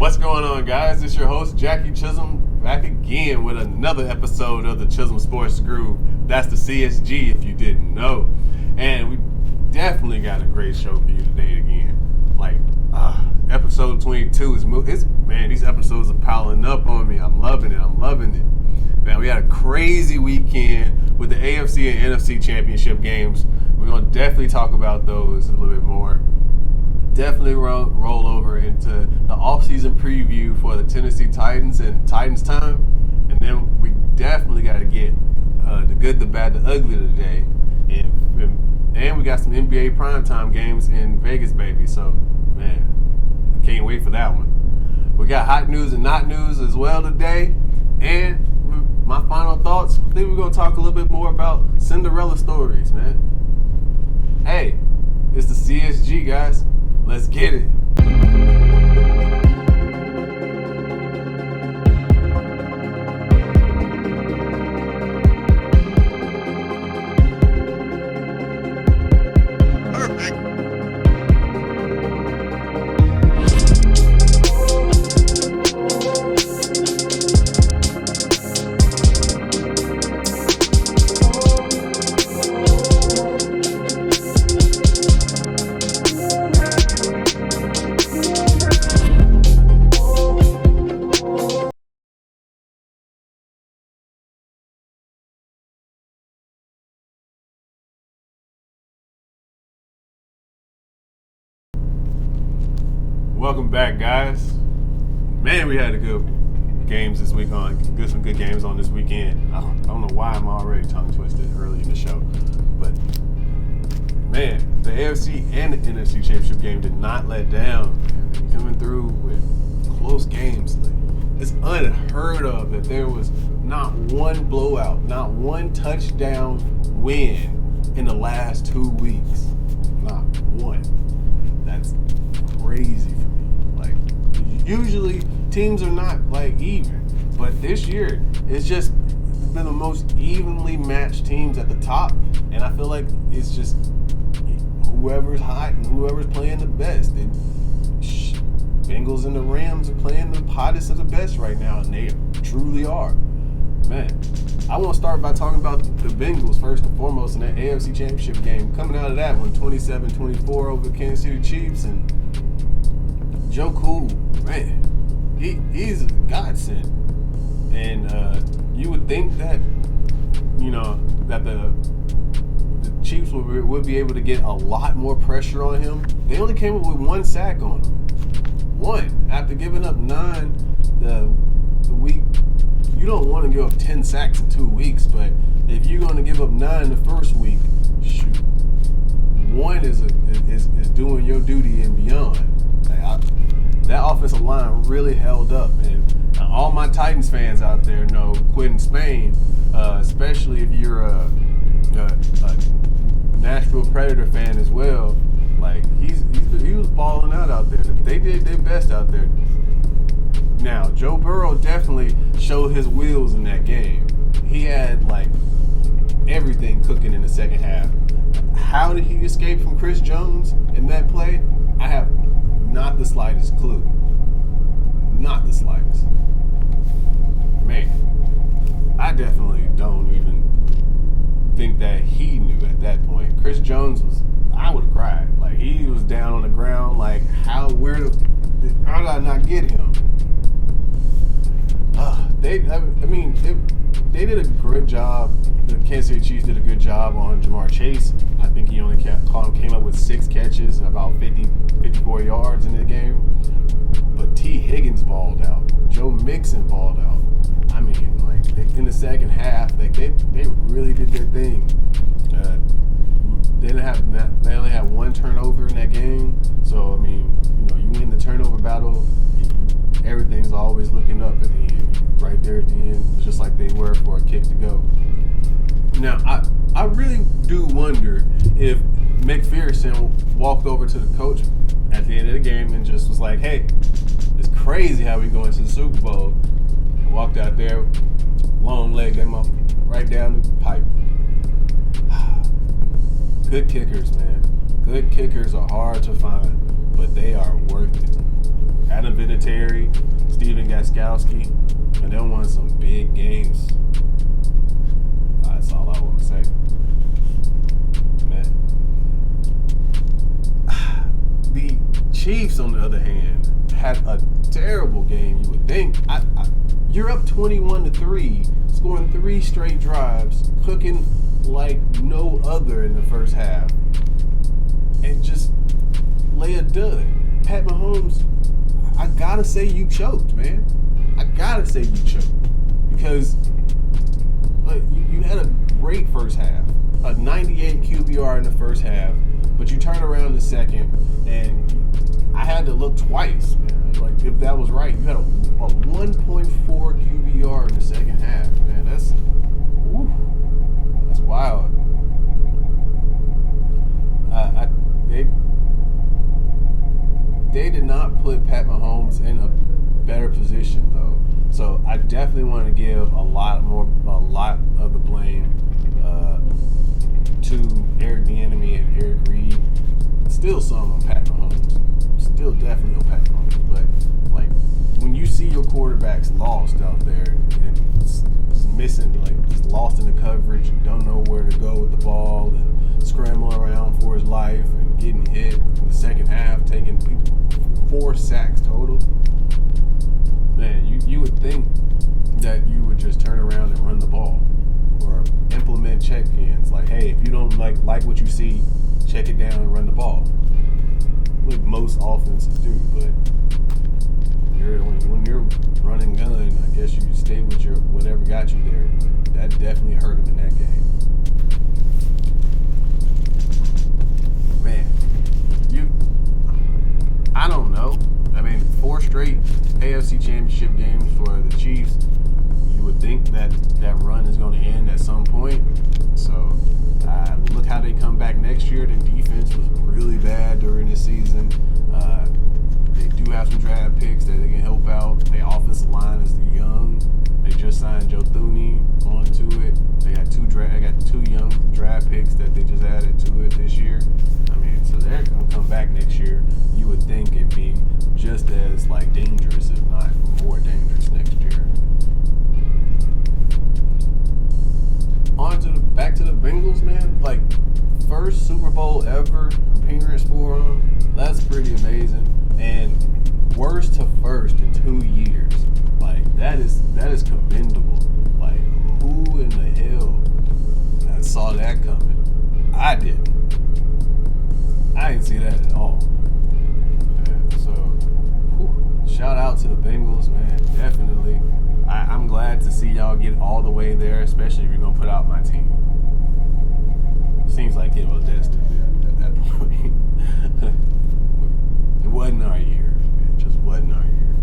What's going on, guys? It's your host, Jackie Chism, back again with another episode of the Chism Sports Groove. That's the CSG, if you didn't know. And we definitely got a great show for you today again. Episode 22 man, these episodes are piling up on me. I'm loving it. Man, we had a crazy weekend with the AFC and NFC Championship games. We're going to definitely talk about those a little bit more. Definitely roll over into the offseason preview for the Tennessee Titans and Titans time. And then we definitely got to get the good, the bad, the ugly today. And we got some NBA primetime games in Vegas, baby. So, man, I can't wait for that one. We got hot news and not news as well today. And my final thoughts, I think we're going to talk a little bit more about Cinderella stories, man. Hey, it's the CSG, guys. Let's get it. Welcome back, guys. Man, we had a good games this week some good games on this weekend. I don't know why I'm already tongue twisted early in the show, but man, the AFC and the NFC Championship game did not let down. Coming through with close games. It's unheard of that there was not one blowout, not one touchdown win in the last 2 weeks. Not one. That's crazy for me. Usually teams are not even, but this year it's just been the most evenly matched teams at the top, and I feel like it's just whoever's hot and whoever's playing the best. Bengals and the Rams are playing the hottest of the best right now, and they truly are. Man, I want to start by talking about the Bengals first and foremost in that AFC Championship game. Coming out of that one, 27-24 over the Kansas City Chiefs, and Joe Cool, man, he's a godsend. And you would think that, that the Chiefs would be able to get a lot more pressure on him. They only came up with one sack on him. One. After giving up 9 the week. You don't want to give up 10 sacks in 2 weeks, but if you're going to give up 9 the first week, shoot. One is doing your duty and beyond. That offensive line really held up, and all my Titans fans out there know Quentin Spain, especially if you're a Nashville Predator fan as well. He was balling out there. They did their best out there. Now Joe Burrow definitely showed his wheels in that game. He had everything cooking in the second half. How did he escape from Chris Jones in that play? I have not the slightest clue. Not the slightest. Man, I definitely don't even think that he knew at that point. Chris Jones I would have cried. He was down on the ground, how did I not get him? They did a great job. The Kansas City Chiefs did a good job on Jamar Chase. I think he only came up with 6 catches and about 54 yards in the game. But T. Higgins balled out. Joe Mixon balled out. In the second half, they really did their thing. They only had 1 turnover in that game. So, you win the turnover battle, everything's always looking up at the end. Right there at the end, just like they were for a kick to go. Now, I really do wonder if McPherson walked over to the coach at the end of the game and just was like, hey, it's crazy how we going to the Super Bowl. And walked out there, long leg them up right down the pipe. Good kickers, man. Good kickers are hard to find, but they are worth it. Adam Vinatieri, Steven Gostkowski, and they won some big games. That's all I want to say. Man. The Chiefs, on the other hand, had a terrible game. You would think. You're up 21-3, scoring 3 straight drives, cooking like no other in the first half, and just lay a dud. Pat Mahomes, I gotta say you choked, man. I gotta say you choked. Because you had a great first half. A 98 QBR in the first half, but you turn around in the second, and I had to look twice, man. Like, if that was right, you had a 1.4 QBR in the second half, man. That's wild. They did not put Pat Mahomes in a better position, though. So I definitely want to give a lot of the blame to Eric Bieniemy and Eric Reed. Still some on Pat Mahomes. Still definitely on Pat Mahomes. But like, when you see your quarterbacks lost out there and missing, like, just lost in the coverage and don't know where to go with the ball and scrambling around for his life and getting hit in the second half, taking 4 sacks total. Man, you would think that you would just turn around and run the ball or implement check-ins. Like, hey, if you don't like what you see, check it down and run the ball. Like most offenses do, but when you're running gun, I guess you stay with your whatever got you there. But that definitely hurt him in that game. Man, I don't know. I mean, 4 straight AFC Championship games for the Chiefs. You would think that run is going to end at some point. So, look how they come back next year. The defense was really bad during the season. They do have some draft picks that they can help out. Their offensive line is young. They just signed Joe Thuney onto it. They got 2 young draft picks that they just added to it this year. I mean, so they're going to come back next year. You would think it'd be just as like dangerous, if not more dangerous, next year. Back to the Bengals, man. Like, first Super Bowl ever appearance for them. That's pretty amazing. And worst to first in 2 years. Like, that is commendable. Like, who in the hell saw that coming? I didn't. I didn't see that at all. Shout out to the Bengals, man. Definitely. I'm glad to see y'all get all the way there, especially if you're going to put out my team. Seems like it was destined at that point. It wasn't our year. It just wasn't our year.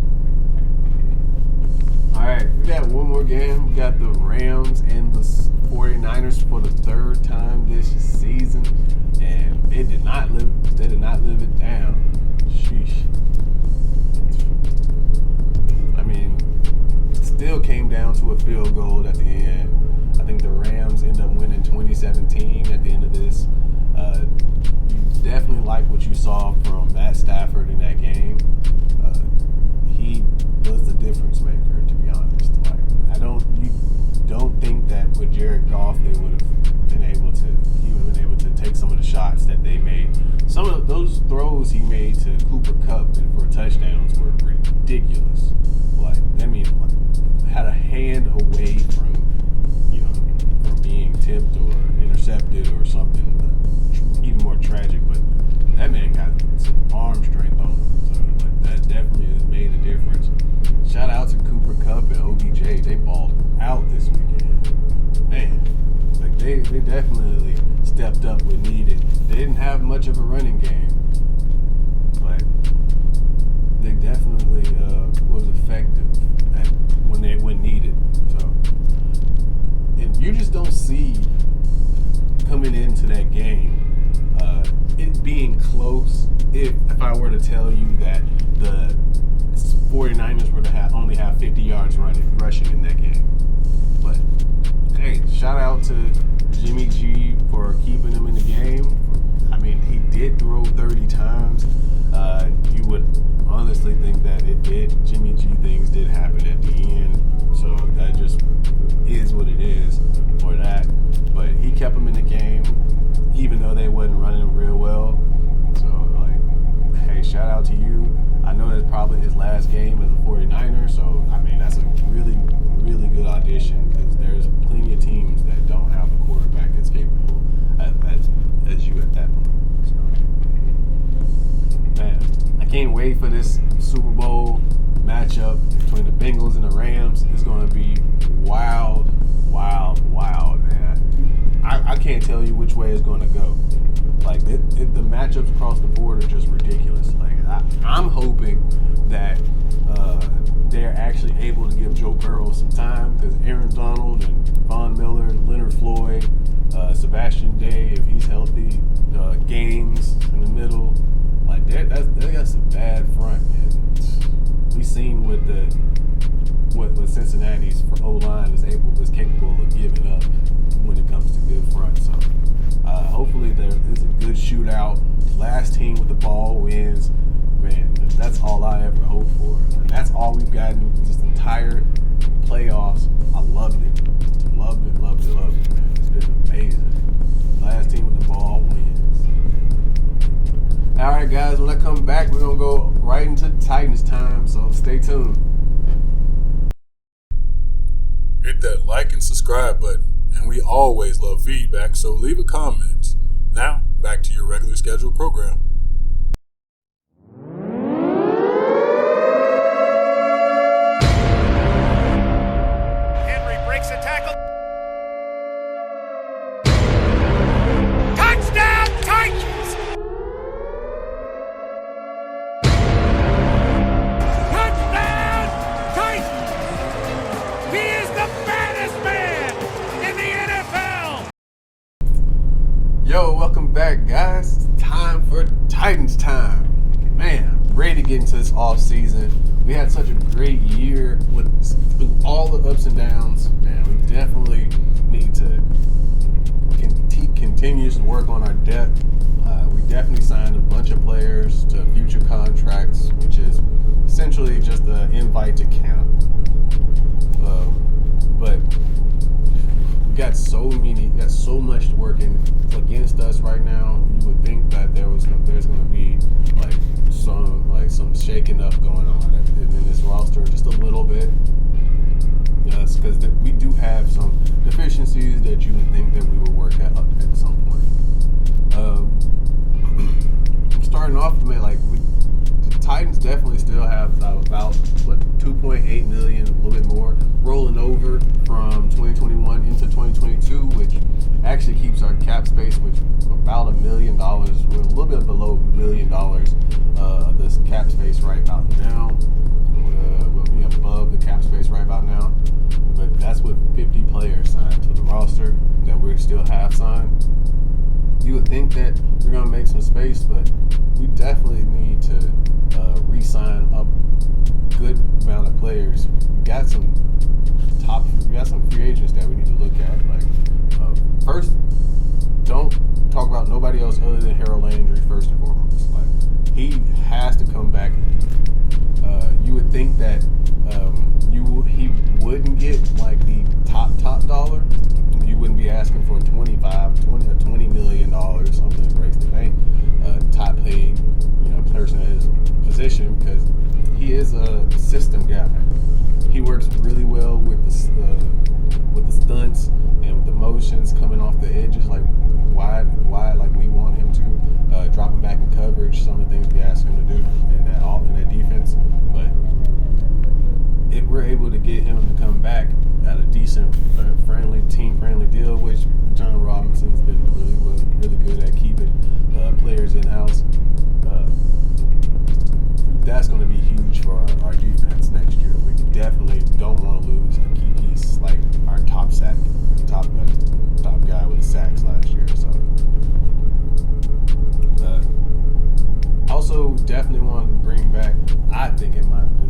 All right, we got one more game. We got the Rams and the 49ers for the 3rd time this season, and they did not live it down. Sheesh. I mean, still came down to a field goal at the end. I think the Rams end up winning 2017 at the end of this. You definitely like what you saw from Matt Stafford in that game. He was the difference maker, to be honest. Like, you don't think that with Jared Goff he would have been able to take some of the shots that they made. Some of those throws he made to Cooper Kupp for touchdowns were ridiculous. Like, I mean, had a hand away from being tipped or intercepted or something even more tragic. But that man got some arm strength on him, so like, that definitely has made a difference. Shout out to Cooper Kupp and OBJ. They balled out this weekend. Man, like they definitely stepped up when needed. They didn't have much of a running game, but they definitely was effective when needed. So, and you just don't see coming into that game it being close. If I were to tell you that the 49ers were to only have 50 yards rushing in that game, but hey, shout out to Jimmy G for keeping them in the game. I mean, he did throw 30 times. You would honestly think that kept them in the game, even though they wasn't running real well. So, like, hey, shout out to you. I know that's probably his last game as a 49er, so, I mean, that's a really, really good audition because there's plenty of teams that don't have a quarterback as capable as you at that point. So, man, I can't wait for this Super Bowl matchup between the Bengals and the Rams. It's going to be wild, man. I can't tell you which way it's going to go. Like, the matchups across the board are just ridiculous. Like, I'm hoping that they're actually able to give Joe Burrow some time because Aaron Donald and Von Miller, Leonard Floyd, Sebastian Day, if he's healthy, Gaines in the middle, like they got some bad front. And we seen what Cincinnati's O-line is capable of giving up when it comes to good front. So hopefully there is a good shootout. Last team with the ball wins. Man, that's all I ever hope for. And that's all we've gotten this entire playoffs. I loved it. Loved it, man. It's been amazing. Last team with the ball wins. All right, guys, when I come back, we're going to go right into Titans time, so stay tuned. Hit that like and subscribe button, and we always love feedback, so leave a comment. Now, back to your regular scheduled program. Henry breaks a tackle. Touchdown, Titans! Touchdown, Titans! He is the baddest man in the NFL! Yo, welcome back, guys. It's time for Titans time. Man, ready to get into this off season. We had such a great year through all the ups and downs. Man, we definitely need to continue to work on our depth. We definitely signed a bunch of players to future contracts, which is essentially just an invite to camp. But we got so much working against us right now. You would think that there's going to be some shaking up going on in this roster just a little bit. Yes, because we do have some deficiencies that you would think that we would work at some point. Starting off, man, the Titans definitely still have about 2.8 million, a little bit more, rolling over from 2021 into 2022, which actually keeps our cap space, which about $1 million. We're a little bit below $1 million of this cap space right about now. We'll be above the cap space right about now, but that's with 50 players signed to the roster that we still have signed. You would think that we're going to make some space, but we definitely need to re-sign a good amount of players. We got some free agents that we need to look at. First, don't talk about nobody else other than Harold Landry first and foremost. He has to come back. You would think that he wouldn't get the top dollar. You wouldn't be asking for $20 million, something that breaks the bank. Top paid, person in his position, because he is a system guy. He works really well with the stunts and with the motions coming off the edges. Why we want him to drop him back in coverage. Some of the things we ask him to do in that defense, but if we're able to get him to come back at a decent, team-friendly deal, which John Robinson's been really good at keeping players in-house, that's going to be huge for our defense next year. We definitely don't want to lose a key piece like our top guy with the sacks last year. So, also definitely want to bring back, I think it might be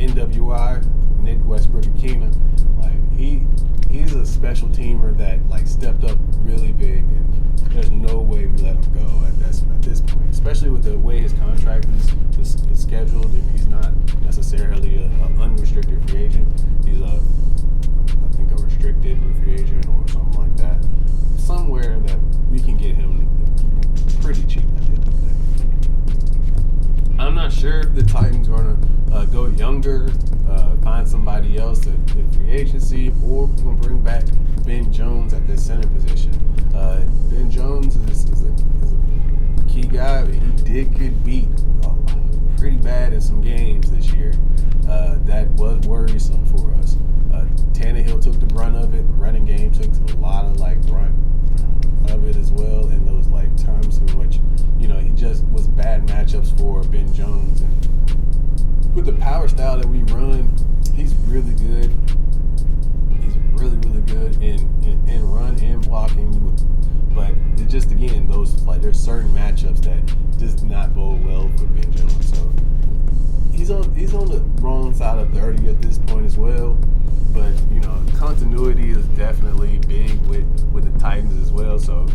NWI, Nick Westbrook-Akina. He's a special teamer that stepped up really big, and there's no way we let him go at this point, especially with the way his contract is scheduled, and he's not necessarily an unrestricted free agent. He's I think a restricted free agent or something like that. younger, find somebody else at free agency, or we're going to bring back Ben Jones at this center position. Ben Jones is a key guy. He did get beat pretty bad in some games this year. That was worrisome for us. Tannehill took the brunt of it. The running game took a lot of brunt of it as well in those times in which he just was bad matchups for Ben Jones. And with the power style that we run, he's really good. He's really, really good in run and blocking. But it just, again, those there's certain matchups that does not bode well for Ben Jones. So he's on the wrong side of 30 at this point as well. But continuity is definitely big with the Titans as well. So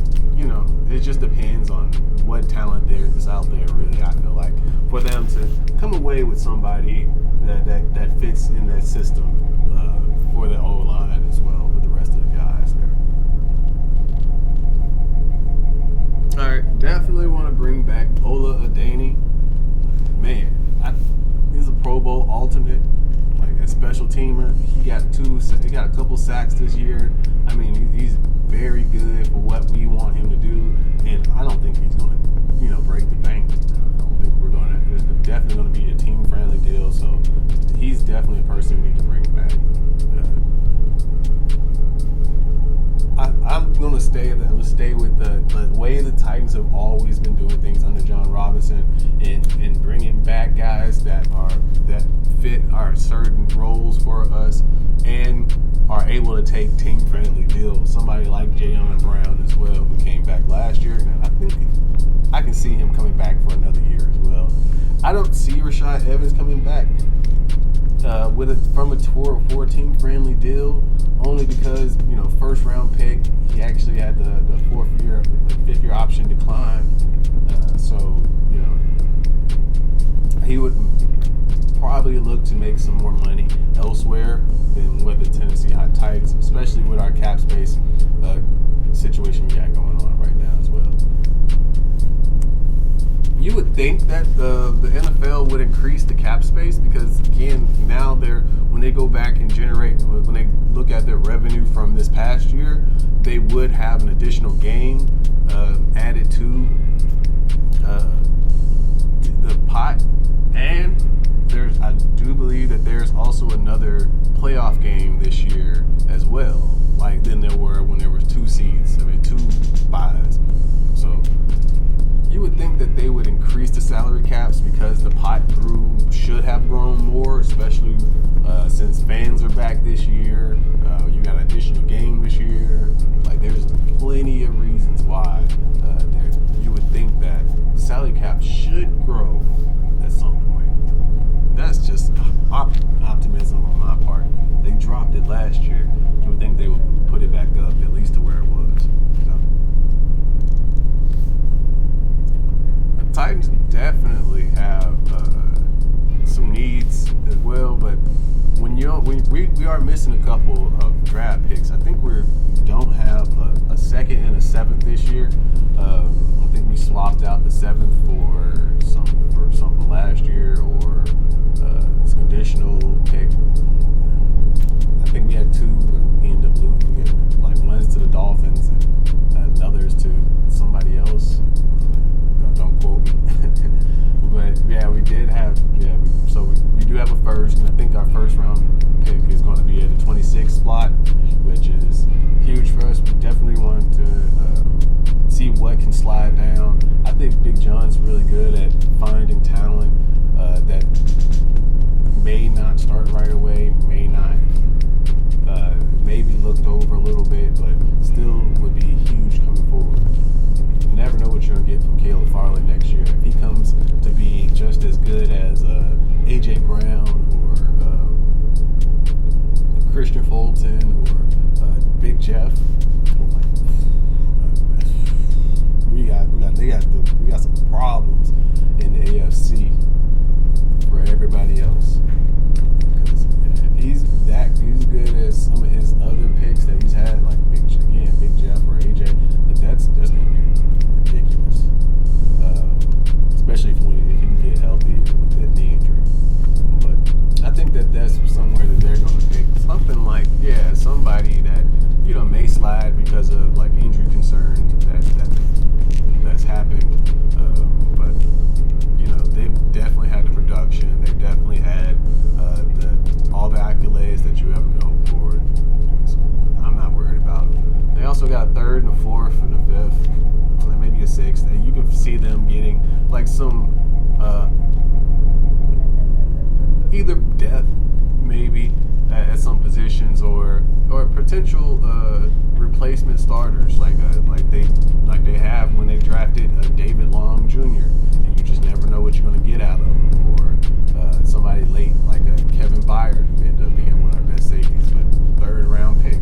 it just depends on what talent there is out there. Really, I feel like for them to come away with somebody that fits in that system for the O-line as well with the rest of the guys there. All right, definitely want to bring back Ola Adeni. Man, he's a Pro Bowl alternate, a special teamer. He got a couple sacks this year. I mean, he's very good for what we want him to do, and I don't think he's going to, break the bank. I don't think it's definitely going to be a team-friendly deal. So he's definitely a person we need to bring back. I'm gonna stay with the way the Titans have always been doing things under John Robinson, and bringing back guys that fit our certain roles for us and are able to take team-friendly deals. Somebody like Jayon Brown as well, who came back last year. I think I can see him coming back for another year as well. I don't see Rashad Evans coming back for a team-friendly deal, only because first round pick. He actually had the fifth year option decline, so he would probably look to make some more money elsewhere than with the Tennessee Titans, especially with our cap space situation we got going on right now as well. You would think that the NFL would increase the cap space because, again, now when they go back and when they look at their revenue from this past year, they would have an additional game added to the pot. And I do believe that there's also another playoff game this year as well, than there were when there was 2 seeds. 2 buys. So you would think that they would increase the salary caps because the pot should have grown more, especially since fans are back this year. You got an additional game this year. There's plenty of reasons why you would think that the salary cap should grow at some point. That's just optimism on my part. They dropped it last year. You would think they would put it back up at least to where it was. The Titans definitely have some needs as well, but when we are missing a couple of draft picks. I think we don't have a second and a seventh this year. I think we swapped out the seventh for something last year, or this conditional pick. I think we had 2 in the blue. We had one's to the Dolphins and others to somebody else. Don't quote me. But yeah, we did have we do have a first, and I think our first round pick is going to be at the 26th spot, which is huge for us. We definitely want to see what can slide down. I think Big John's really good at finding talent that may not start right away, may not some either depth maybe at some positions or potential replacement starters like they have when they drafted David Long Jr. and you just never know what you're going to get out of him, or somebody late like Kevin Byard, who ended up being one of our best safeties, but third round pick.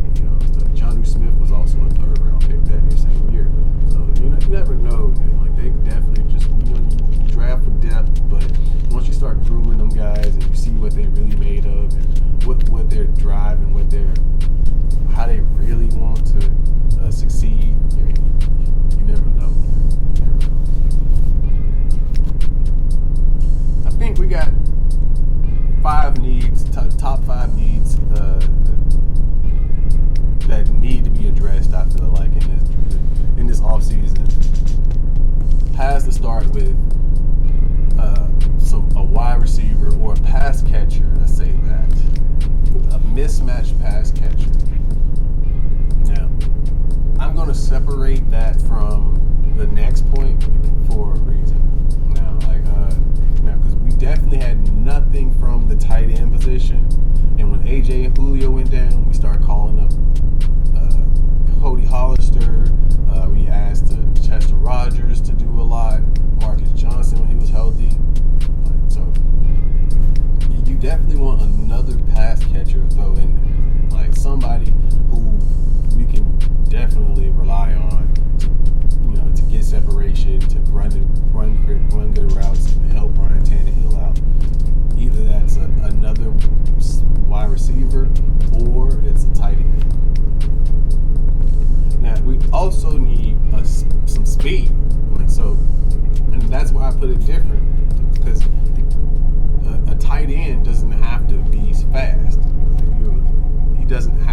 Jonnu Smith was also a third round pick that same year. So you never know, man. Like they definitely just you draft for depth, but once you start grooming them guys and you see what they really made of and what their drive and how they really want to succeed, you never know. I think we got top five needs that need to be addressed. I feel like in this off season has to start with a wide receiver or a pass catcher. Let's say that a mismatched pass catcher. Now, I'm going to separate that from the next point for a reason. Now, because we definitely had nothing from the tight end position, and when AJ and Julio went down, we started calling up Cody Hollister. We asked Chester Rogers to do a lot. Marcus Johnson when he was healthy. So you definitely want another pass catcher to throw in there, like somebody who we can definitely rely on to get separation, to run good routes, and help Brian Tannehill out. Either that's another wide receiver or it's a tight end. Now we also need some speed, and that's why I put it different, because a tight end doesn't have to be fast.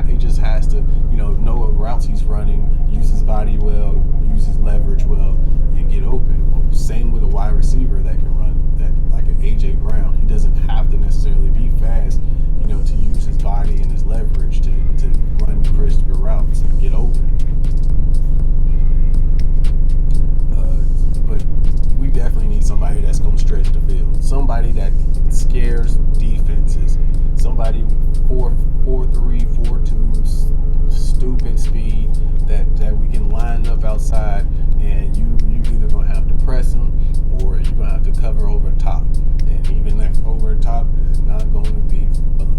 He just has to know what routes he's running, use his body well, use his leverage well, and get open. Well, same with a wide receiver that can run that, like an AJ Brown. He doesn't have to necessarily be fast, to use his body and his leverage to run crisper routes and get open. But we definitely need somebody that's going to stretch the field. Somebody that scares defenses. Somebody 4.3, 4.2, stupid speed that we can line up outside, and you either going to have to press them or you're going to have to cover over top. And even that over top is not going to be fun.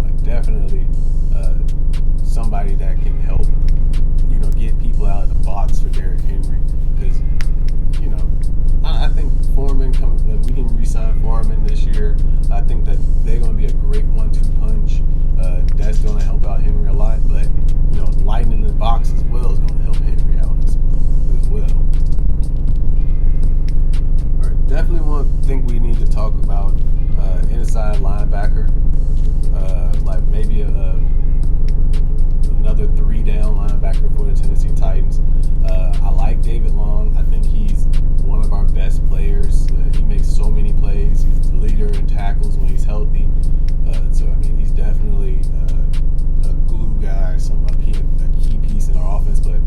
Like definitely somebody that can help, get people out of the box for Derrick Henry. Because, I think Foreman we can re-sign Foreman this year. I think that they're going to be a great 1-2 punch. That's going to help out Henry a lot. But, lightening the box as well is going to help Henry out as well. All right, definitely think we need to talk about inside linebacker. Like maybe another 3-down linebacker for the Tennessee Titans. I like David Long. I think he's one of our best players. He makes so many plays. He's the leader in tackles when he's healthy. He's definitely a glue guy, a key piece in our offense. But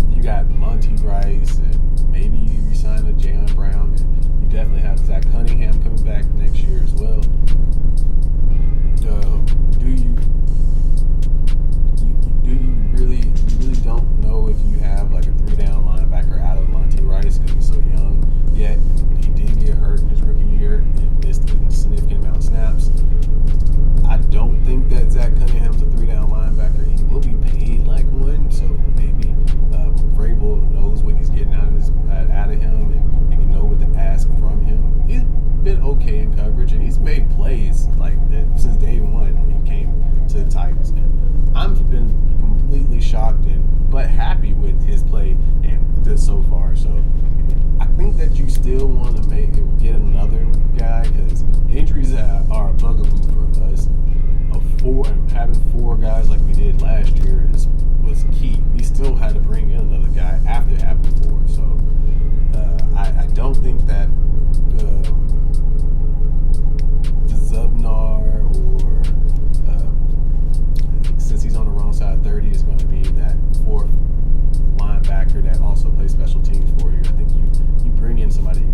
you got Monty Rice, and maybe you resign a Jalen Brown, and you definitely have Zach Cunningham coming back next year as well. You really don't know if you have like a 3-down linebacker out of Monty Rice because he's so young. Yet he did get hurt in his rookie year and missed a significant amount of snaps. I don't think that Zach Cunningham's a 3-down linebacker. He will be paid like one, so maybe Vrabel knows what he's getting out of him and can know what to ask from him. He's been okay in coverage, and he's made plays like that since day one when he came to the Titans. And I've been completely shocked but happy with his play and this so far. So I think that you still want to get another guy, because injuries are a bugaboo for us. Having 4 guys like we did last year was key. We still had to bring in another guy after having 4. So I don't think that Zubnar or since he's on the wrong side of 30 is going to be that 4th linebacker that also plays special teams for you. I think you bring in somebody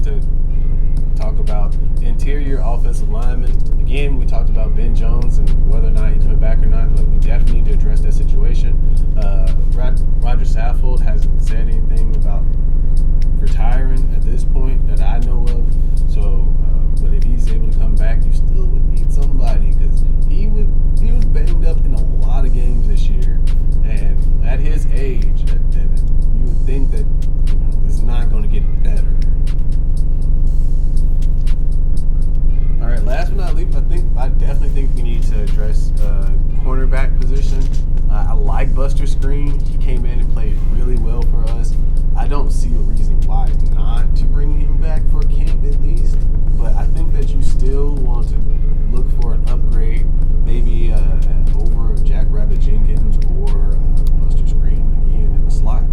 to talk about interior offensive linemen. Again, we talked about Ben Jones and whether or not he's coming back or not, but we definitely need to address that situation. Roger Saffold hasn't said anything about retiring at this point that I know of. So, but if he's able to come back, you still would need somebody, because he was banged up in a lot of games this year, and at his age, you would think that it's not going to get better. All right, last but not least, I definitely think we need to address cornerback position. I like Buster Screen. He came in and played really well for us. I don't see a reason why not to bring him back for camp at least, but I think that you still want to look for an upgrade, maybe over Jack Rabbit Jenkins or Buster Screen again in the slot.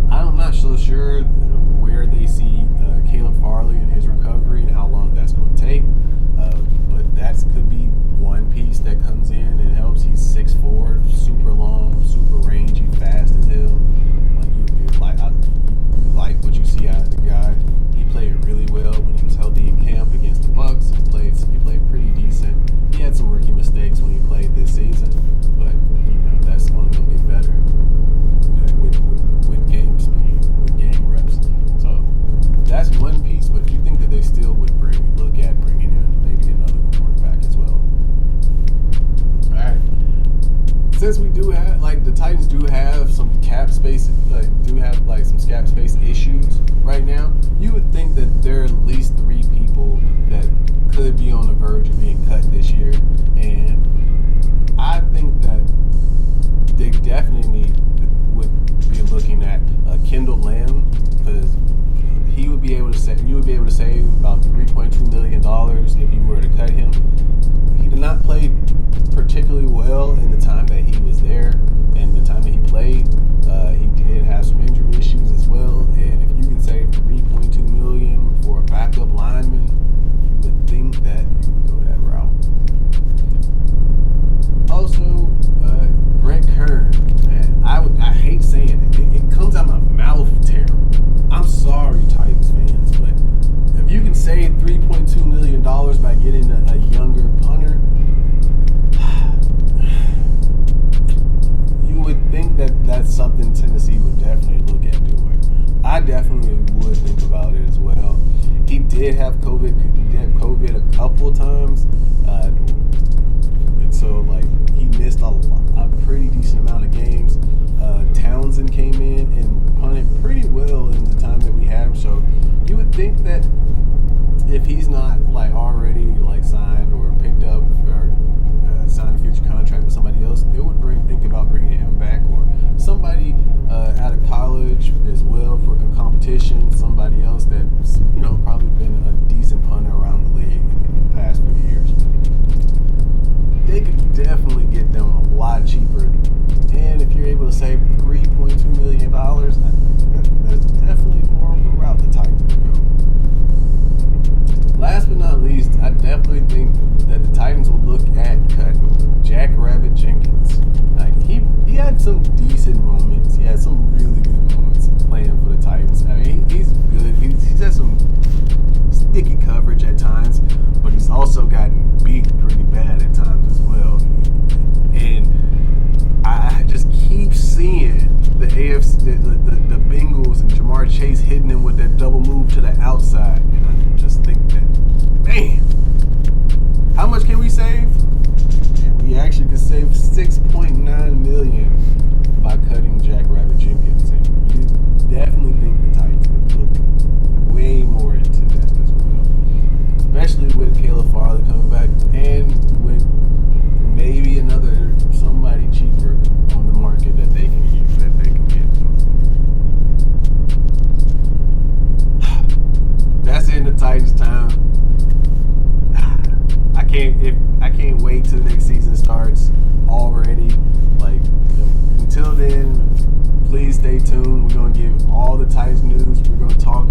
I'm not so sure where they see Caleb Farley and his recovery and how long that's going to take, but that could be one piece that comes in and helps. He's 6'4", super long, super rangy, fast as hell. You like what you see out of the guy. He played really well when he was healthy in camp against the Bucs. He played pretty decent. He had some rookie mistakes when he played this season, but that's only going to get better with game speed, with game reps. So that's one piece. But you think that they still would look at bringing in maybe another cornerback as well? All right. Since we do have, the Titans do have some cap space, some cap space issues right now, you would think that there are at least 3 people that could be on the verge of being cut this year, and I think that they definitely would be looking at Kendall Lamb, because you would be able to save about $3.2 million if you were to cut him. He did not play particularly well in the time that he was there and the time that he played. He did have some injury issues as well, and if you can save $3.2 million for a backup lineman, you would think that you would go that route. Also, Brent Kern, man, I hate saying it. It comes out my mouth terrible. I'm sorry, Titans fans, but if you can save $3.2 million by getting a younger punter, you would think that that's something Tennessee would definitely look at doing. I definitely would think about it as well. He did have COVID. He had COVID a couple of times, and so he missed a pretty decent amount of games. Townsend came in and punted pretty well in the time that we had him. So you would think that if he's not already signed or picked up or signed a future contract with somebody else, they would think about bringing him back, or somebody out of college as well for competition. Somebody else that's probably been a decent punter around the league in the past few years. They could definitely get them a lot cheaper, and if you're able to save $3.2 million, I think that's definitely more of a route the Titans would go. Last but not least, I definitely think that the Titans will look at cutting Jack Rabbit Jenkins. He had some decent moments. He had some really good moments playing for the Titans. I mean, he's good. He's had some sticky coverage at times, but he's also gotten beat pretty bad at times as well. And I just keep seeing the AFC, the Bengals and Jamar Chase hitting him with that double move to the outside, and I just think that, man, how much can we save? And we actually could save $6.9 million by cutting Jack Rabbit Jenkins, and you definitely think the Titans would look way more into that as well, especially with Caleb Farley coming back and with maybe somebody cheaper on the market that they can use, that they can get. That's in the Titans' time. I can't wait till the next season starts already. Until then, please stay tuned. We're gonna give all the Titans news. We're gonna talk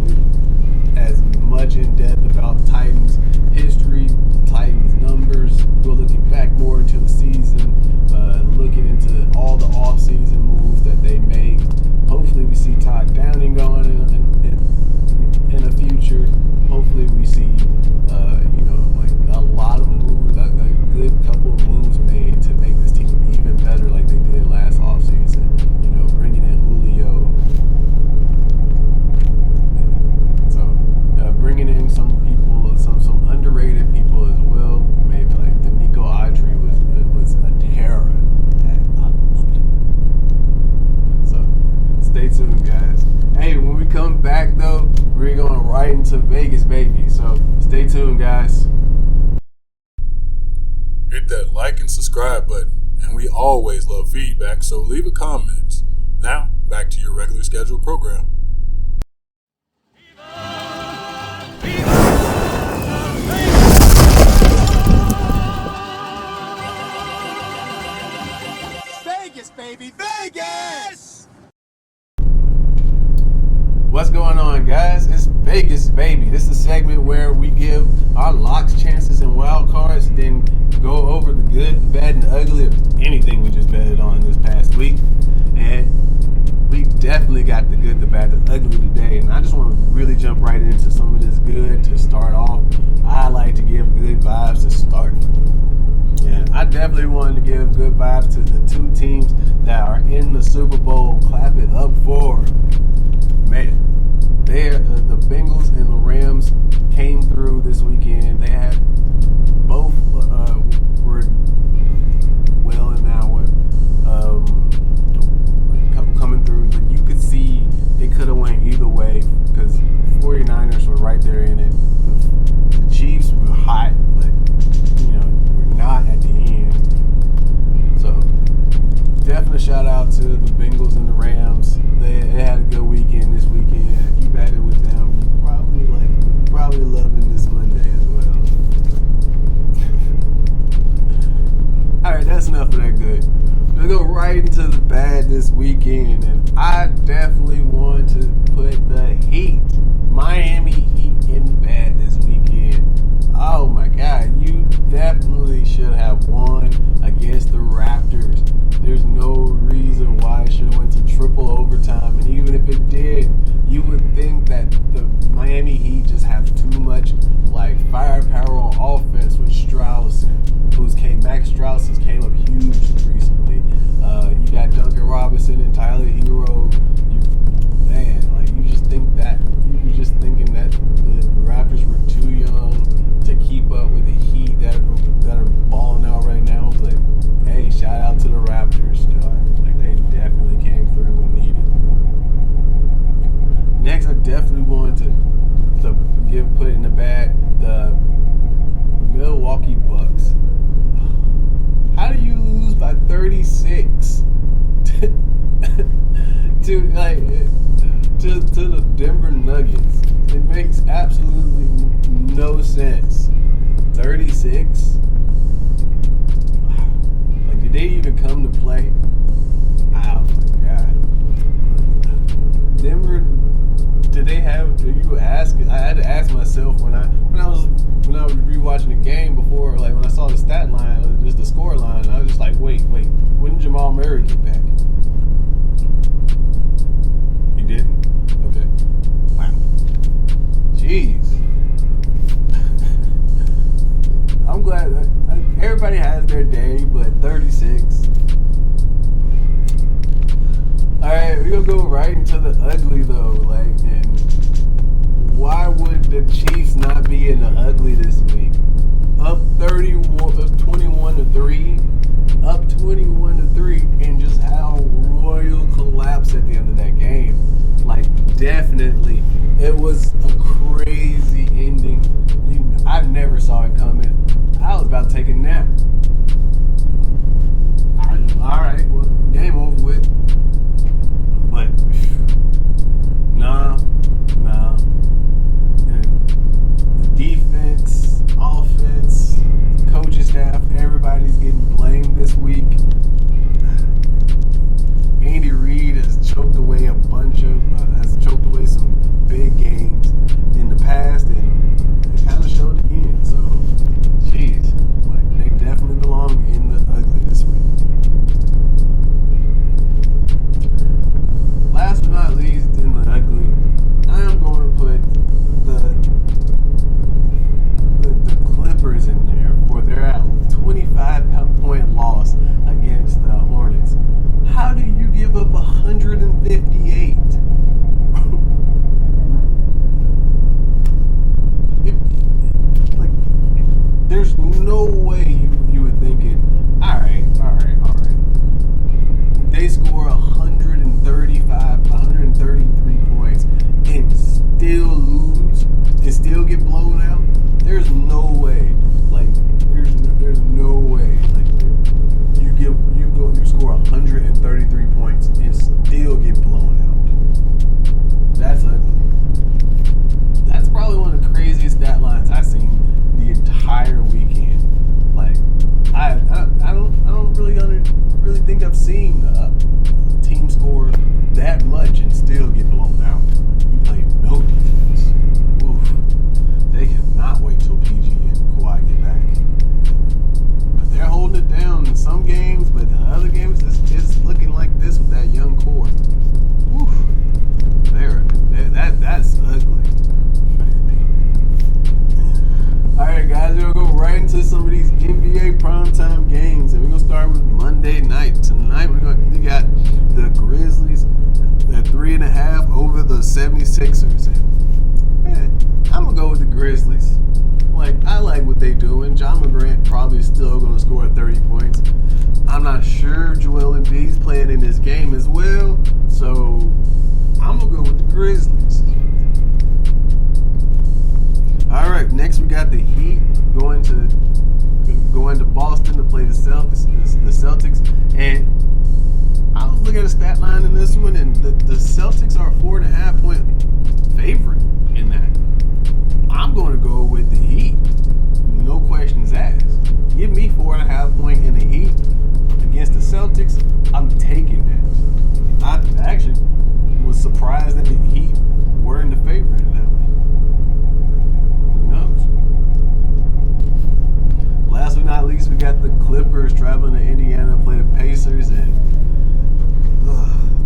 as much in depth about Titans history, Titans numbers. We're looking back more into the season, looking into all the off-season moves that they make. Hopefully, we see Todd we're going right into Vegas, baby. So stay tuned, guys. Hit that like and subscribe button. And we always love feedback, so leave a comment. Now, back to your regular scheduled program. Vegas, baby, Vegas! What's going on, guys? It's Vegas, baby. This is a segment where we give our locks, chances, and wild cards, then go over the good, the bad, and the ugly of anything we just betted on this past week. And we definitely got the good, the bad, the ugly today. And I just want to really jump right into some of this good to start off. I like to give good vibes to start. Yeah, I definitely wanted to give good vibes to the two teams that are in the Super Bowl. Clap it up for, man. The Bengals and the Rams came through this weekend. They had both were well in that one, coming through. But you could see it could have went either way because 49ers were right there in it. The Chiefs were hot, but we're not at the end. So definitely shout out to the Bengals and the Rams. They had a good weekend this weekend. If you batted with them, you probably loving this Monday as well. Alright, that's enough of that good. Let's go right into the bad this weekend. And I definitely want to put the Heat, Miami Heat, in the bad this weekend. Oh my God, you definitely should have won against the Raptors. There's no reason why it should have went to triple overtime. And even if it did, you would think that the Miami Heat just have too much firepower on offense with Strauss, and Max Strauss has came up huge recently. You got Duncan Robinson and Tyler Hero. You just think that you were just thinking that the Raptors were too young to keep up with the Heat that are balling out right now. But hey, shout out to the Raptors. They definitely came through when needed. Next, I definitely wanted to put in the bag the Milwaukee Bucks. How do you lose by 36 to the Denver Nuggets? It makes absolutely no sense. 36? Did they even come to play? Oh my God. Denver, I had to ask myself when I was rewatching the game before, when I saw the stat line, just the score line, I was just like, wait, when did Jamal Murray get back? He didn't? Okay. Wow. Jeez. I'm glad that everybody has their day, but 36. Alright, we're gonna go right into the ugly though, and why would the Chiefs not be in the ugly this week? Up 21-3, up 21-3, and just how royal collapse at the end of that game. Definitely, it was a crazy ending. I never saw it coming. I was about to take a nap. Alright, well, game over with. But, nah. And the defense, offense, coaching staff, everybody's getting blamed this week. Andy Reid has choked away some big games in the past, and it kind of showed again. So, jeez, they definitely 76ers. And I'm going to go with the Grizzlies. I like what they doing. John McGrant probably still going to score 30 points. I'm not sure Joel Embiid's playing in this game as well, so I'm going to go with the Grizzlies. All right, next we got the Heat going to Boston to play the Celtics, and I was looking at a stat line in this one, and the Celtics are a 4.5 point favorite in that. I'm going to go with the Heat. No questions asked. Give me 4.5 point in the Heat against the Celtics. I'm taking that. I actually was surprised that the Heat weren't the favorite in that one. Who knows? Last but not least, we got the Clippers traveling to Indiana to play the Pacers, and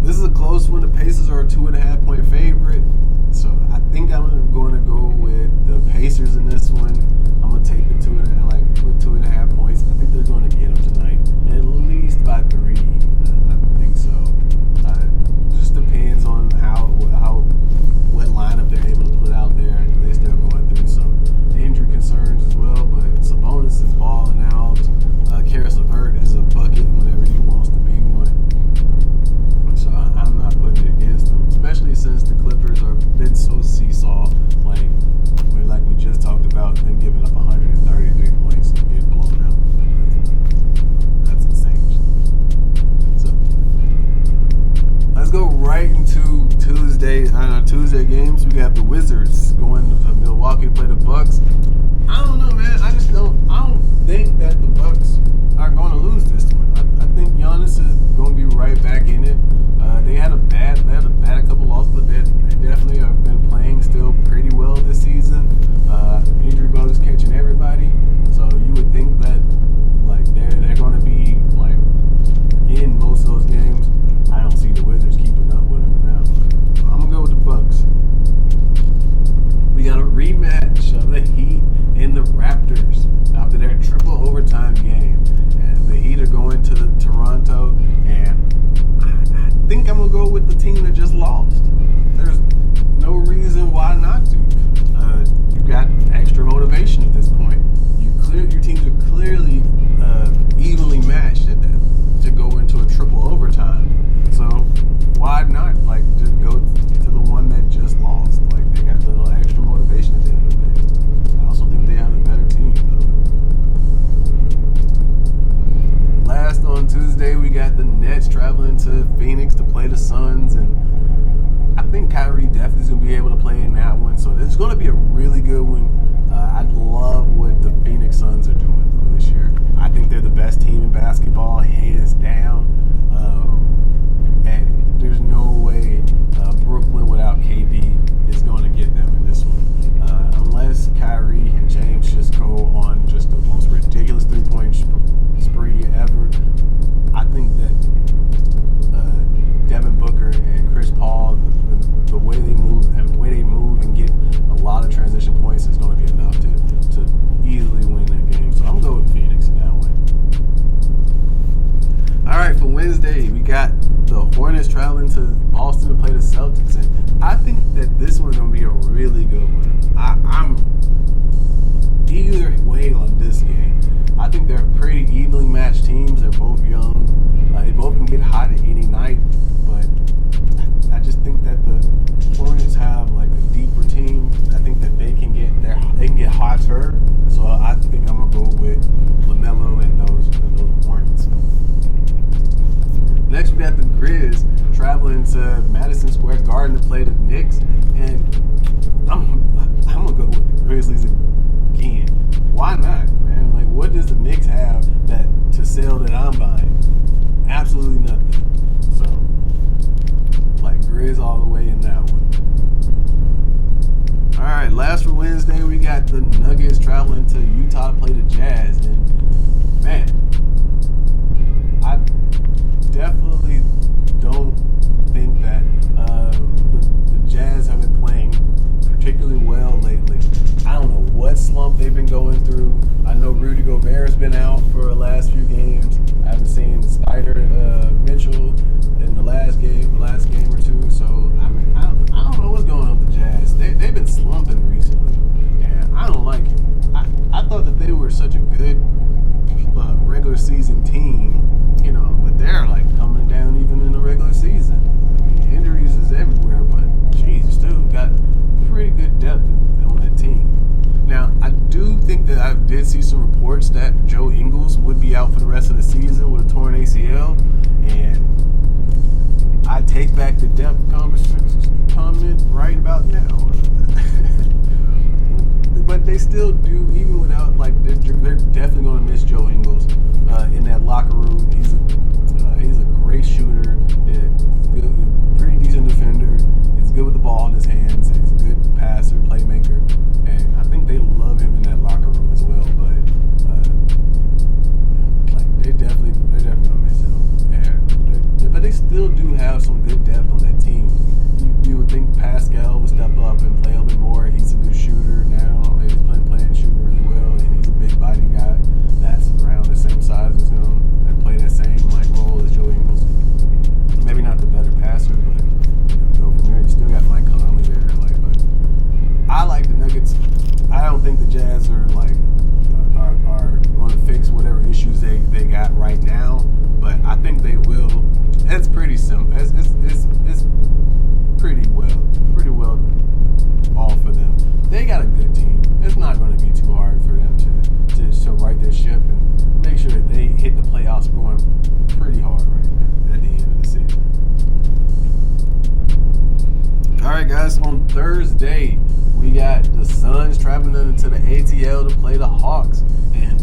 this is a close one. The Pacers are a 2.5 point favorite, so I think I'm going to go with the Pacers in this one. I'm going to take the 2.5 points. I think they're going to get them tonight, at least by 3. I think so. Just depends on what lineup they're able to put out there. They're still going through some injury concerns as well, but Sabonis is balling out. Karis LeVert is a bucket whenever he wants to be one. So I'm not putting it against them, especially since the Clippers have been so seesaw. Like we just talked about, them giving up 133 points and getting blown out. That's insane. So let's go right into Tuesday games. We got the Wizards going to Milwaukee to play the Bucks. I don't know, man. I don't think that the Bucks are going to lose this one. I think Giannis is going to be right back in it. They had a couple losses, but they definitely have been playing still pretty well this season. Injury bugs catching everybody, so you would think that they're going to be in most of those games. I don't see the Wizards keeping up with them now. I'm gonna go with the Bucks. We got a rematch of the Heat and the Raptors after their triple overtime game, and the Heat are going to Toronto, and I think I'm gonna go with the team that just lost. There's no reason why not to. You got extra motivation at this point. Your teams are clearly evenly matched at that to go into a triple overtime. So why not just go to the one that just lost? They got a little extra motivation at the end of the day. I also think they have a better team though. Last on Tuesday, we got the Nets traveling to Phoenix to play the Suns, and I think Kyrie definitely is going to be able to play in that one. So it's going to be a really good one. I love what the Phoenix Suns are doing though this year. I think they're the best team in basketball, hands down. And there's no way Brooklyn without KD is going to get them in this one. Unless Kyrie and James just go on just the most ridiculous three-point spree ever. I think that Devin Booker and Chris Paul, the way they move and get a lot of transition points is going to be enough to easily win that game. So I'm going to go with Phoenix in that one. All right, for Wednesday, we got the Hornets traveling to Boston to play the Celtics, and I think that this one's going to be a really good one. I'm either way on this game. I think they're pretty evenly matched teams. They're both young. They both can get hot at any night, but I just think that the Hornets have a deeper team. I think that they can get hotter. So I think I'm gonna go with LaMelo and those Hornets. Next, we got the Grizz traveling to Madison Square Garden to play the Knicks, and I'm gonna go with the Grizzlies again. Why not, man? What does the Knicks have to sell that I'm buying? Absolutely nothing. So, Grizz all the way in that one. All right, last for Wednesday, we got the Nuggets traveling to Utah to play the Jazz, and man, I definitely don't think that the Jazz have been playing particularly well lately. I don't know what slump they've been going through. I know Rudy Gobert's been out for the last few games. I haven't seen Spider Mitchell in the last game or two. So I don't know what's going still do, even without they're definitely going to miss Joe Ingles in that locker room. He's a great shooter, good, pretty decent defender. He's good with the ball in his hands. He's a good passer, playmaker, and I think they love him in that locker room as well. But they're definitely gonna miss him. But they still do have some good depth on that team. You would think Pascal would step up and play a little bit more. He's a good shooter now. He's playing shooting really well, and he's a big body guy that's around the same size as him and play that same role as Joe Ingles. Maybe not the better passer, but go from there. You still got Mike Conley there. But I like the Nuggets. I don't think the Jazz are going to fix whatever issues they got right now, but I think they will. It's pretty simple. It's pretty well all for them. They got a good team. It's not going to be too hard for them to right their ship and make sure that they hit the playoffs going pretty hard right now at the end of the season. All right, guys. On Thursday, we got the Suns traveling into the ATL to play the Hawks, and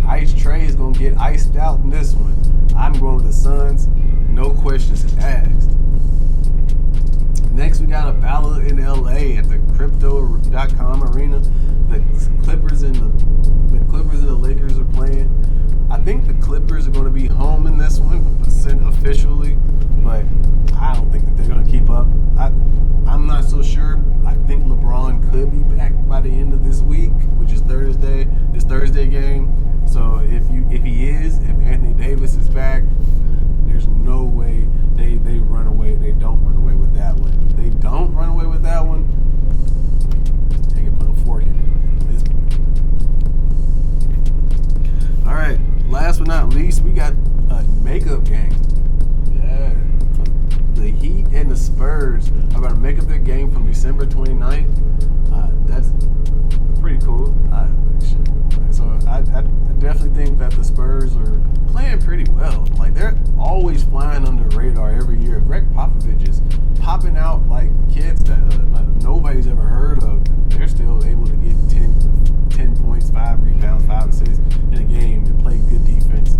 Ice Trey is going to get iced out in this one. I'm going with the Suns, no questions asked. Next, we got a battle in LA at the Crypto.com arena. The Clippers and the Lakers are playing. I think the Clippers are going to be home in this one officially, but I don't think that they're going to keep up. I'm not so sure. I think LeBron could be back by the end of this week, which is this Thursday game. So if Anthony Davis is back, there's no way they run away. They don't run away with that one. If they don't run away with that one, they can put a fork in it. All right. Last but not least, we got a makeup game. Yeah. The Heat and the Spurs are going to make up their game from December 29th. That's pretty cool. I definitely think that the Spurs are playing pretty well. They're always flying under the radar every year. Greg Popovich is popping out kids that nobody's ever heard of. They're still able to get 10 points, 5 rebounds, 5 assists in a game and play good defense.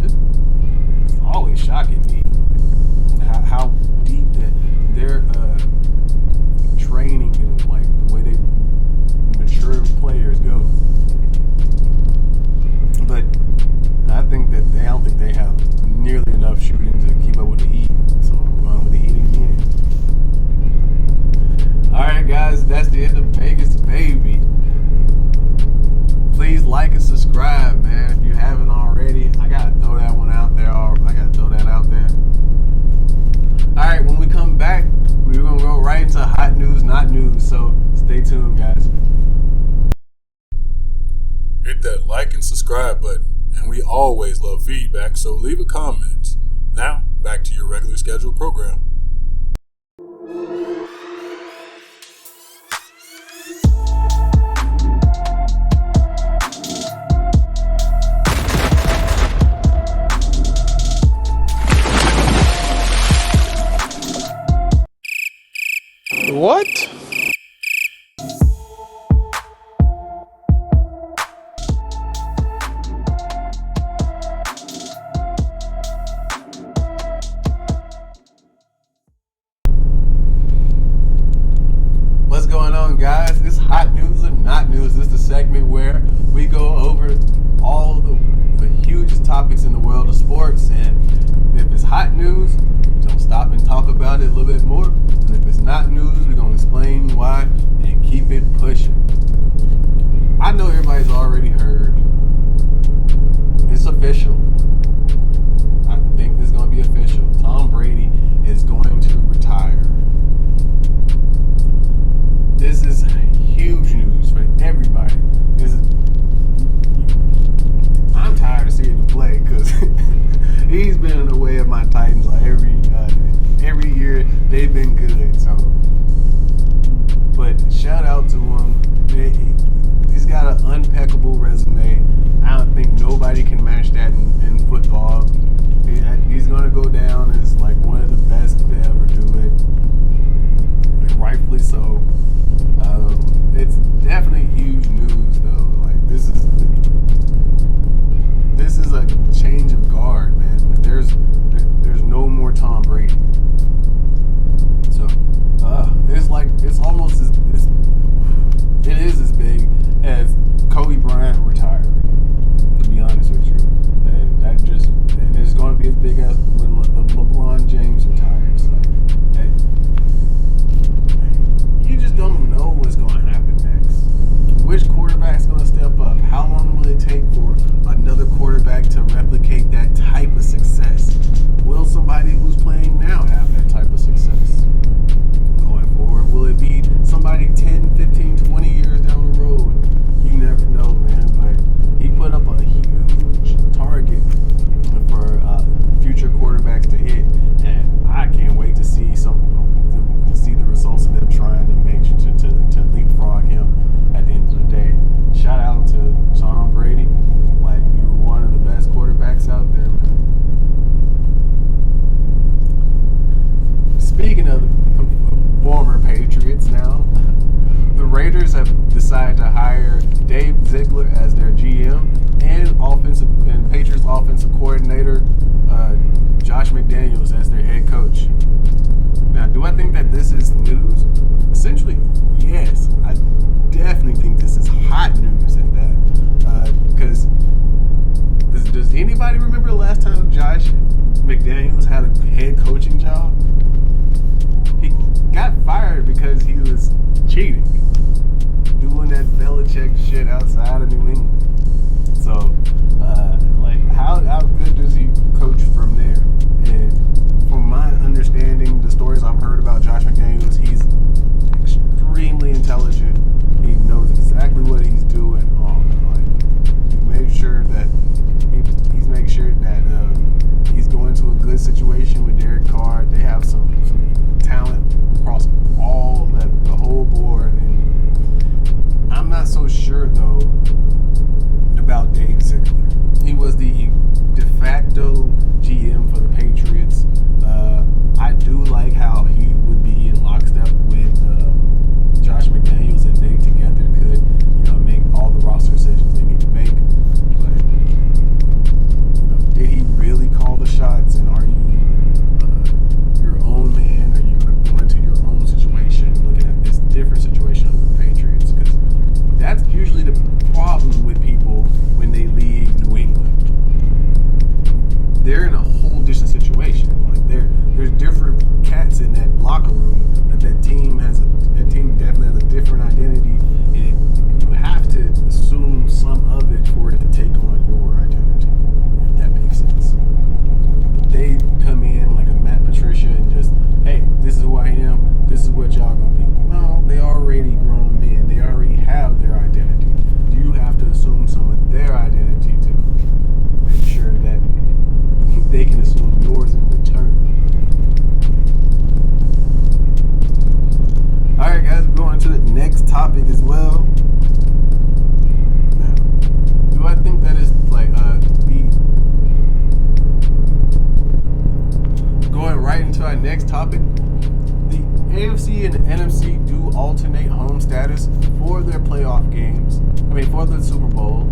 It's always shocking me how deep that their training and the way they mature players go. But I don't think they have nearly enough shooting to keep up with the Heat. So I'm going with the Heat again. All right, guys, that's the end of Vegas, baby. Please like and subscribe, man. If you haven't already, I gotta throw that one out there. All right, when we come back, we're gonna go right into hot news, not news. So stay tuned, guys. Hit that like and subscribe button, and we always love feedback, so leave a comment. Now, back to your regular scheduled program. What? What's going on, guys? This hot news or not news. This is the segment where we go over all the hugest topics in the world of sports, and if it's hot news, we don't stop and talk about it a little bit more. And if it's not news, we're gonna explain why and keep it pushing. I know everybody's already heard. It's official. I think this is gonna be official. Tom Brady is going to retire. This is huge news for everybody. I'm tired of seeing him play because he's been in the way of my Titans every year. They've been good. So, but shout out to him. He's got an impeccable resume. I don't think nobody can match that in football. He's gonna go down as one of the best to ever do it. Rightfully so. It's definitely offensive coordinator, Josh McDaniels, as their head coach. Now, do I think that this is news? Essentially, yes. I definitely think this is hot news at that. Because does anybody remember the last time Josh McDaniels had a head coaching job? He got fired because he was cheating, doing that Belichick shit outside of New England. So, how good does he coach from there? And from my understanding, the stories I've heard about Josh McDaniels, he's extremely intelligent. He knows exactly what he's doing. He's made sure that he's going to a good situation with Derek Carr. They have some talent across the whole board, and I'm not so sure though about Dave Ziegler. He was the de facto GM for the Patriots. I do like how he would be in lockstep with Josh McDaniels, and they together could, make all the roster decisions they need to make. But did he really call the shots? And are you your own man? Are you going to go into your own situation, looking at this different situation of the Patriots? Because that's usually the problem with people when they leave New England. They're in a whole different situation. There's different cats in that locker room. That team definitely has a different identity, and you have to assume some of it for it to take on your identity, if that makes sense. But they come in like a Matt Patricia and just, hey, this is who I am, this is what y'all gonna be. No, they already grown men. They already have their identity. You have to assume some of their identity to make sure that they can assume yours in return. Alright guys, we're going to the next topic as well. Now, do I think that is going right into our next topic? The AFC and the NFC do alternate home status for their playoff games. For the Super Bowl.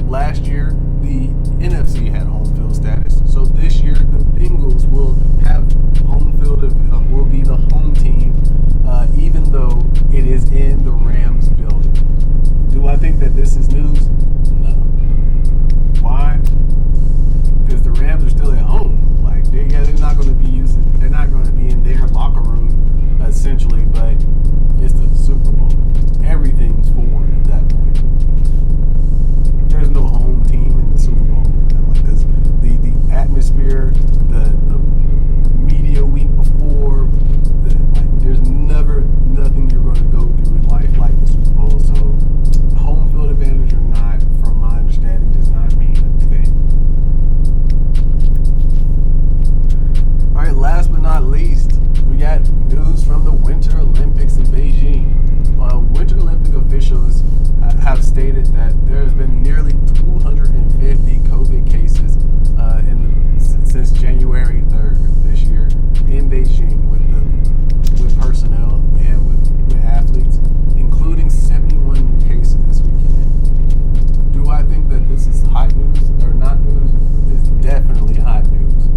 Last year, the NFC had home field status. So this year, the Bengals will have home field, will be the home team, even though it is in the Rams building. Do I think that this is news? No. Why? Because the Rams are still at home. They're not going to be they're not going to be in their locker room, essentially, but it's the Super Bowl. Everything's forward at that point. There's no home team in the Super Bowl. The atmosphere, the media week before, there's never nothing you're going to go through in life like the Super Bowl. So home field advantage or not, from my understanding, does not mean a thing. All right, last but not least, we got news from the Winter Olympics in Beijing. Winter Olympic officials have stated that there has been nearly 250 COVID cases since January 3rd this year in Beijing with personnel and with athletes, including 71 new cases this weekend. Do I think that this is hot news or not news? It's definitely hot news.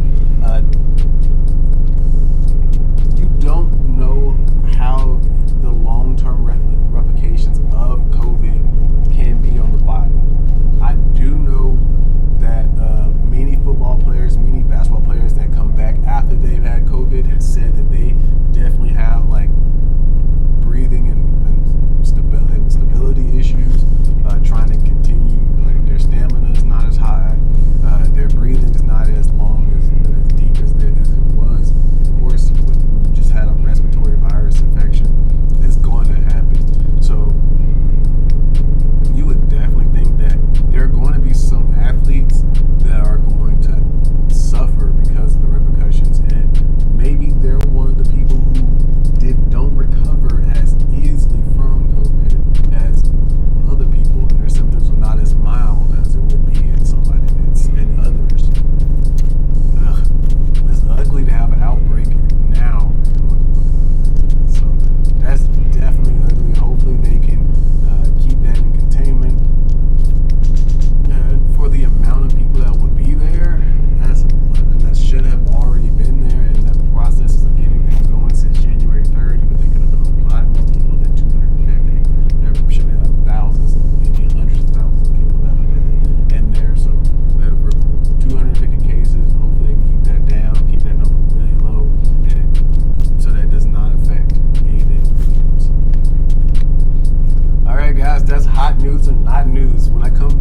You don't know how the long-term replications of COVID can be on the body. I do know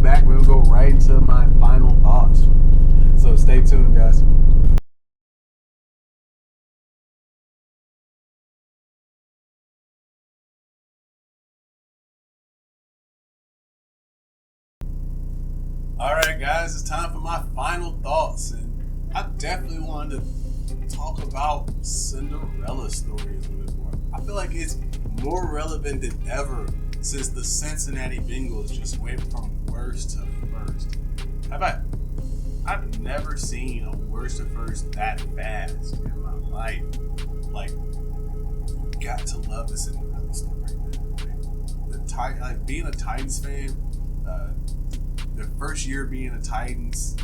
back, we're going to go right into my final thoughts. So stay tuned, guys. All right, guys, it's time for my final thoughts. And I definitely wanted to talk about Cinderella stories a little bit more. I feel like it's more relevant than ever since the Cincinnati Bengals just went from worst to first. I've never seen a worst to first that fast in my life. Like, got to love the Cinderella story, man. Like being a Titans fan, their first year being the Titans,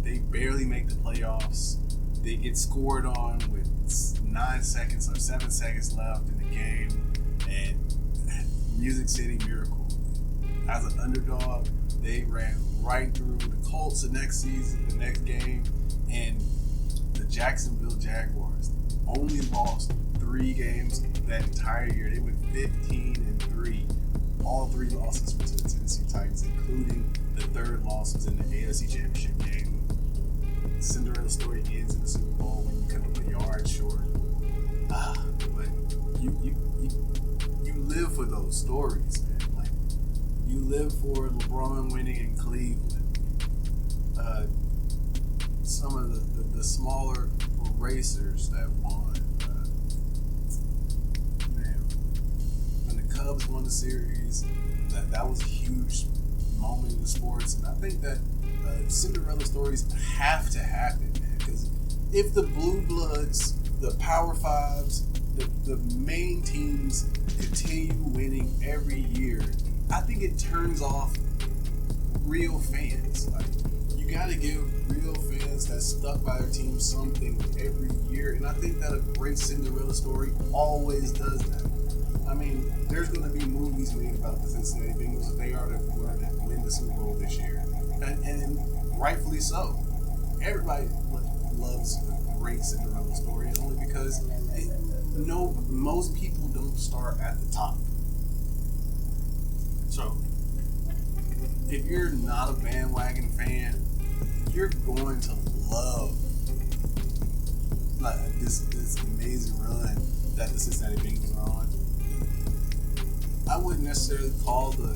they barely make the playoffs. They get scored on with 9 seconds or 7 seconds left in the game, and Music City Miracle. As an underdog, they ran right through the Colts the next game, and the Jacksonville Jaguars only lost 3 games that entire year. They went 15-3. All 3 losses were to the Tennessee Titans, including the 3rd loss was in the AFC Championship game. The Cinderella story ends in the Super Bowl when you come up a yard short. But you live for those stories, man. Like, you live for LeBron winning in Cleveland. Some of the smaller racers that won. Man, when the Cubs won the series, that was a huge moment in the sports, and I think that Cinderella stories have to happen, man. Because if the Blue Bloods, the Power Fives, the main teams continue winning every year, I think it turns off real fans. Like, you gotta give real fans that stuck by their team something every year, and I think that a great Cinderella story always does that. I mean, there's going to be movies made about the Cincinnati Bengals if they are to win the Super Bowl this year, and rightfully so. Everybody loves a great Cinderella story, only because most people don't start at the top. So, if you're not a bandwagon fan, you're going to love this amazing run that the Cincinnati Bengals are on. I wouldn't necessarily call the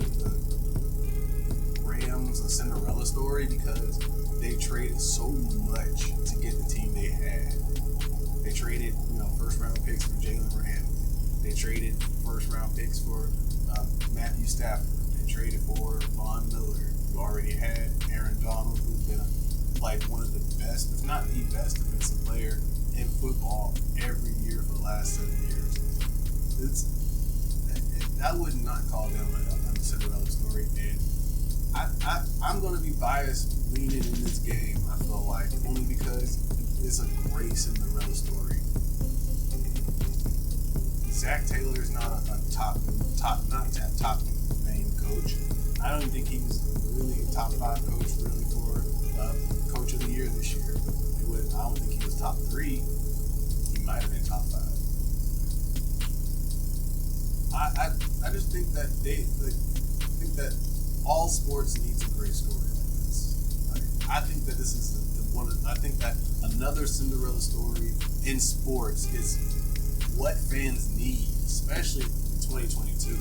Rams a Cinderella story because they traded so much to get the team they had. They traded, first round picks for Jalen Ramsey. They traded first round picks for Matthew Stafford. They traded for Von Miller. You already had Aaron Donald, who's been one of the best, if not the best, defensive player in football every year for the last 7 years. I would not call them a Cinderella story, and I'm going to be biased leaning in this game, I feel like, only because it's a great Cinderella story. Zach Taylor is not a top name coach. I don't think he was really a top 5 coach really for Coach of the Year this year. I don't think he was top 3. He might have been top 5. I just think that that all sports needs a great story like this. I think that this is the one. I think that another Cinderella story in sports is what fans need, especially in 2022.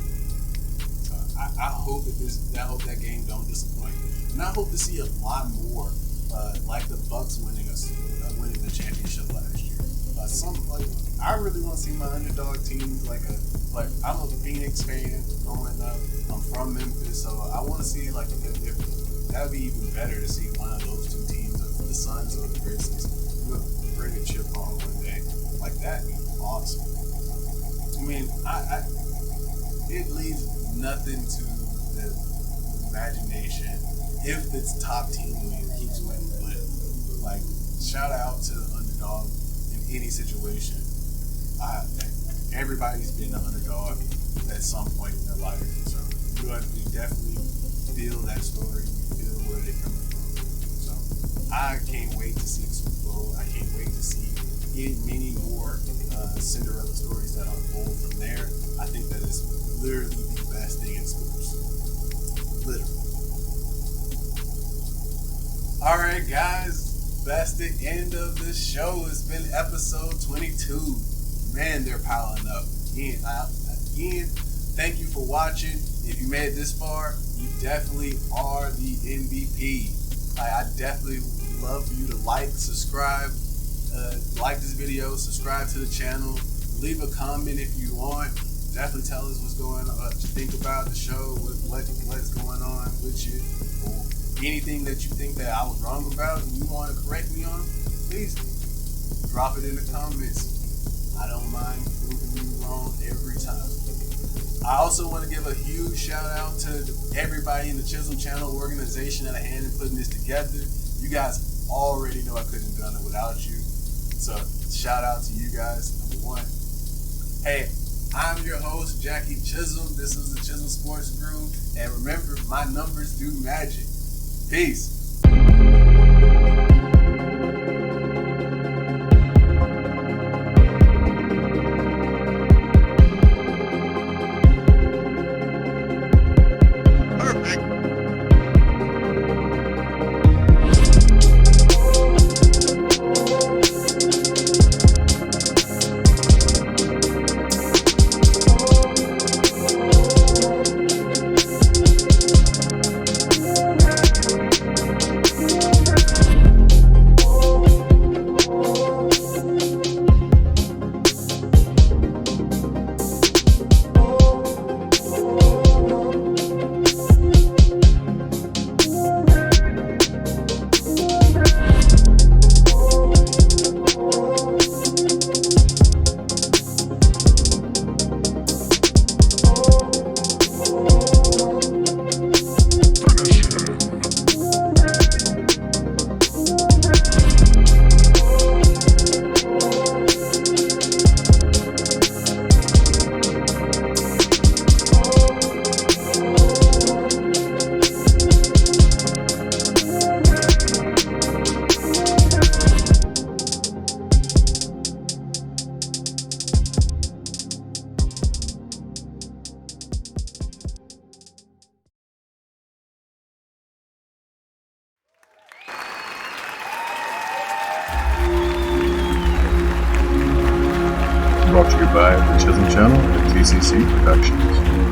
I hope that game don't disappoint, and I hope to see a lot more like the Bucks winning the championship last year. I really want to see my underdog teams I'm a Phoenix fan growing up. I'm from Memphis, so I want to see if that would be even better to see one of those 2 teams, the Suns or the Grizzlies, bring a chip on one day. Like, that'd be awesome. I mean, it leaves nothing to the imagination if this top team keeps winning. But shout out to the underdog in any situation. Everybody's been an underdog at some point in their life, so you definitely feel that story. You feel where they're coming from. So I can't wait to see the Super Bowl. I can't wait to see many more Cinderella stories that unfold from there. I think that is literally the best thing in sports. Literally. Alright guys, that's the end of the show. It's been episode 22. Man, they're piling up. Again, thank you for watching. If you made it this far, you definitely are the MVP. I definitely would love for you to like, subscribe, like this video, subscribe to the channel, leave a comment if you want. Definitely tell us what's going on, what you think about the show, what's going on with you, or anything that you think that I was wrong about and you want to correct me on, please drop it in the comments. I don't mind proving you wrong every time. I also want to give a huge shout out to everybody in the Chism Channel organization that had a hand in putting this together. You guys already know I couldn't have done it without you. So shout out to you guys, number one. Hey, I'm your host, Jackie Chism. This is the Chism Sports Groove. And remember, my numbers do magic. Peace. Brought to you by the Chism Channel and TCC Productions.